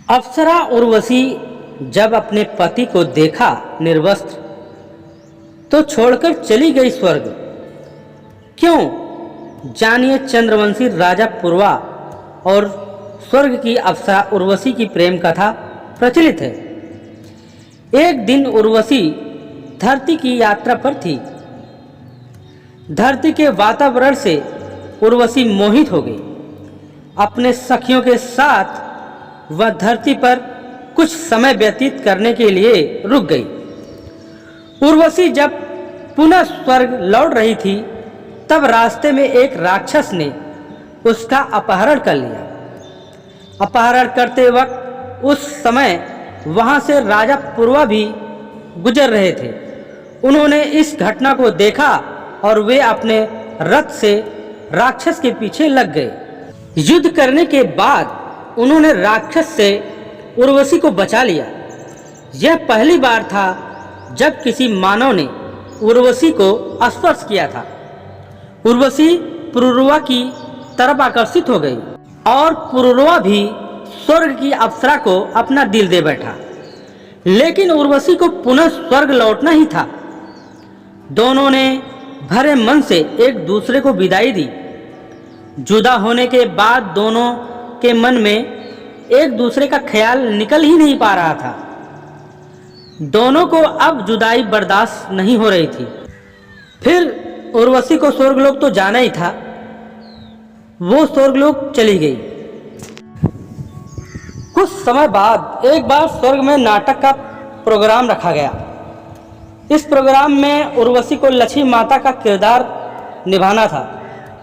अप्सरा उर्वशी जब अपने पति को देखा निर्वस्त्र तो छोड़कर चली गई स्वर्ग। क्यों? जानिए चंद्रवंशी राजा पूर्वा और स्वर्ग की अप्सरा उर्वशी की प्रेम कथा प्रचलित है। एक दिन उर्वशी धरती की यात्रा पर थी। धरती के वातावरण से उर्वशी मोहित हो गई। अपने सखियों के साथ वह धरती पर कुछ समय व्यतीत करने के लिए रुक गई। उर्वशी जब पुनः स्वर्ग लौट रही थी तब रास्ते में एक राक्षस ने उसका अपहरण कर लिया। अपहरण करते वक्त उस समय वहां से राजा पूर्वा भी गुजर रहे थे। उन्होंने इस घटना को देखा और वे अपने रथ से राक्षस के पीछे लग गए। युद्ध करने के बाद उन्होंने राक्षस से उर्वशी को बचा लिया। यह पहली बार था जब किसी मानव ने उर्वशी को स्पर्श किया था। उर्वशी पुरुरवा की तरफ आकर्षित हो गई और पुरुरवा भी स्वर्ग की अप्सरा को अपना दिल दे बैठा। लेकिन उर्वशी को पुनः स्वर्ग लौटना ही था। दोनों ने भरे मन से एक दूसरे को विदाई दी। जुदा होने के बाद दोनों के मन में एक दूसरे का ख्याल निकल ही नहीं पा रहा था। दोनों को अब जुदाई बर्दाश्त नहीं हो रही थी। फिर उर्वशी को स्वर्गलोक तो जाना ही था। वो स्वर्गलोक चली गई। कुछ समय बाद एक बार स्वर्ग में नाटक का प्रोग्राम रखा गया। इस प्रोग्राम में उर्वशी को लक्ष्मी माता का किरदार निभाना था।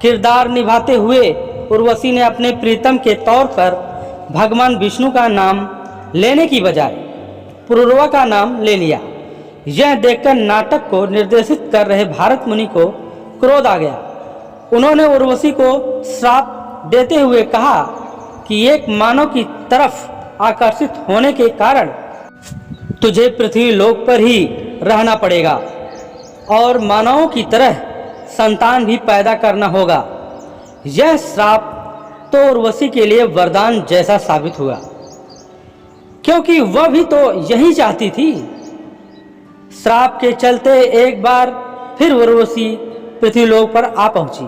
किरदार निभाते हुए उर्वशी ने अपने प्रीतम के तौर पर भगवान विष्णु का नाम लेने की बजाय पुरुरवा का नाम ले लिया। यह देखकर नाटक को निर्देशित कर रहे भारत मुनि को क्रोध आ गया। उन्होंने उर्वशी को श्राप देते हुए कहा कि एक मानव की तरफ आकर्षित होने के कारण तुझे पृथ्वी लोक पर ही रहना पड़ेगा और मानवों की तरह संतान भी पैदा करना होगा। यह श्राप तो उर्वशी के लिए वरदान जैसा साबित हुआ, क्योंकि वह भी तो यही चाहती थी। श्राप के चलते एक बार फिर उर्वशी पृथ्वीलोक पर आ पहुंची।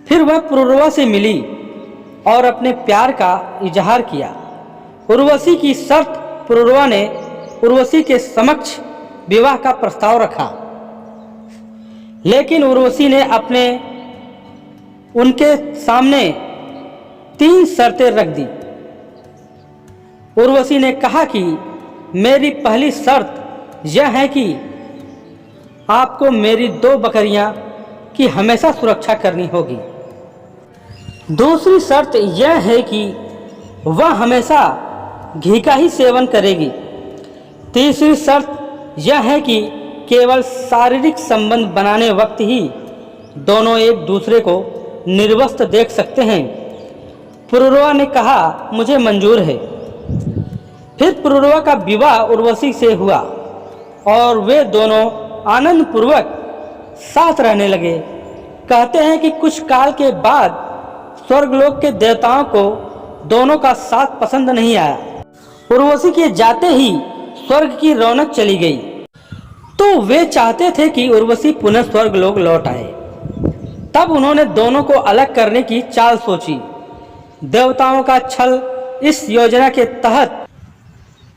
फिर वह पुरुरवा से मिली और अपने प्यार का इजहार किया। उर्वशी की शर्त पुरुरवा ने उर्वशी के समक्ष विवाह का प्रस्ताव रखा, लेकिन उर्वशी ने उनके सामने 3 शर्तें रख दी। उर्वशी ने कहा कि मेरी पहली शर्त यह है कि आपको मेरी 2 बकरियां की हमेशा सुरक्षा करनी होगी। दूसरी शर्त यह है कि वह हमेशा घी का ही सेवन करेगी। तीसरी शर्त यह है कि केवल शारीरिक संबंध बनाने वक्त ही दोनों एक दूसरे को निर्वस्त्र देख सकते हैं। पुरुरवा ने कहा, मुझे मंजूर है। फिर पुरुरवा का विवाह उर्वशी से हुआ और वे दोनों आनंद पूर्वक साथ रहने लगे। कहते हैं कि कुछ काल के बाद स्वर्गलोक के देवताओं को दोनों का साथ पसंद नहीं आया। उर्वशी के जाते ही स्वर्ग की रौनक चली गई, तो वे चाहते थे कि उर्वशी पुनः स्वर्गलोक लौट आए। तब उन्होंने दोनों को अलग करने की चाल सोची। देवताओं का छल इस योजना के तहत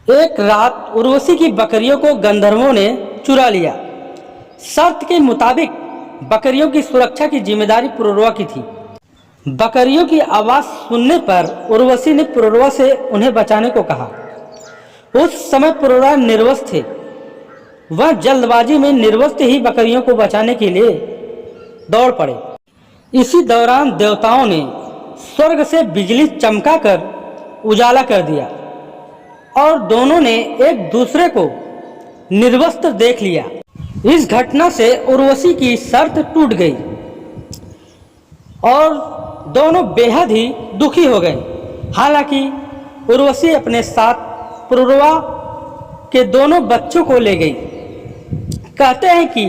एक रात उर्वशी की बकरियों को गंधर्वों ने चुरा लिया। शर्त के मुताबिक बकरियों की सुरक्षा की जिम्मेदारी पुरुरवा की थी। बकरियों की आवाज सुनने पर उर्वशी ने पुरुरवा से उन्हें बचाने को कहा। उस समय पुरुरवा निर्वस्त्र थे। वह जल्दबाजी में निर्वस्त्र ही बकरियों को बचाने के लिए दौड़ पड़े। इसी दौरान देवताओं ने स्वर्ग से बिजली चमकाकर उजाला कर दिया और दोनों ने एक दूसरे को निर्वस्त्र देख लिया। इस घटना से उर्वशी की शर्त टूट गई और दोनों बेहद ही दुखी हो गए। हालांकि उर्वशी अपने साथ पुरुरवा के दोनों बच्चों को ले गई। कहते हैं कि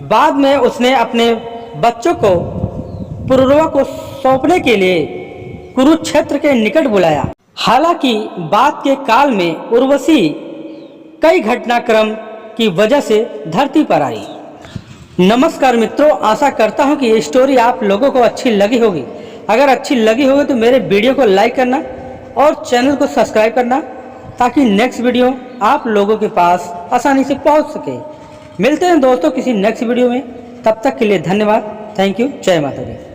बाद में उसने अपने बच्चों को पुरुरवा को सौंपने के लिए कुरुक्षेत्र के निकट बुलाया। हालांकि बाद के काल में उर्वशी कई घटनाक्रम की वजह से धरती पर आई। नमस्कार मित्रों, आशा करता हूं कि ये स्टोरी आप लोगों को अच्छी लगी होगी। अगर अच्छी लगी होगी तो मेरे वीडियो को लाइक करना और चैनल को सब्सक्राइब करना, ताकि नेक्स्ट वीडियो आप लोगों के पास आसानी से पहुंच सके। मिलते हैं दोस्तों किसी नेक्स्ट वीडियो में, तब तक के लिए धन्यवाद। Thank you. जय माता दी।